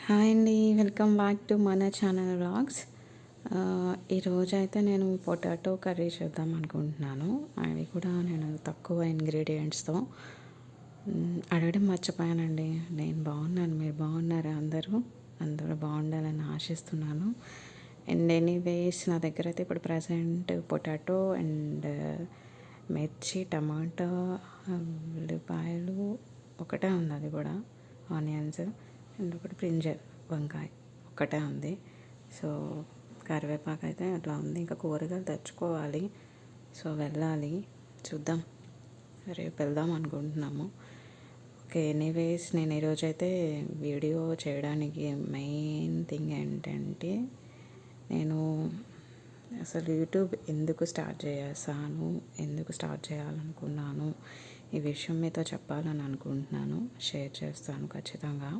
Hi అండి, welcome back to మన channel vlogs. ఈరోజైతే నేను పొటాటో కర్రీ చేద్దాం అనుకుంటున్నాను. అది కూడా నేను తక్కువ ఇంగ్రీడియంట్స్తో. అడగడం మర్చిపోయానండి. నేను బాగున్నాను, మీరు బాగున్నారా? అందరూ బాగుండాలని ఆశిస్తున్నాను. అండ్ ఎనీవేస్, నా దగ్గర అయితే ఇప్పుడు ప్రజెంట్ పొటాటో అండ్ మిర్చి, టమాటా, ఉల్లిపాయలు ఒకటే ఉంది, అది కూడా ఆనియన్స్ అండ్ ఒకటి బ్రింజల్ వంకాయ ఒక్కటే ఉంది. సో కరివేపాకు అయితే అట్లా ఉంది. ఇంకా కూరగాయలు తెచ్చుకోవాలి. సో వెళ్ళాలి, చూద్దాం, రేపు వెళ్దాం అనుకుంటున్నాము. ఓకే, ఎనీవేస్, నేను ఈరోజైతే వీడియో చేయడానికి మెయిన్ థింగ్ ఏంటంటే, నేను అసలు యూట్యూబ్ ఎందుకు స్టార్ట్ చేయాలనుకున్నాను, ఈ విషయం మీతో చెప్పాలని అనుకుంటున్నాను. షేర్ చేస్తాను ఖచ్చితంగా.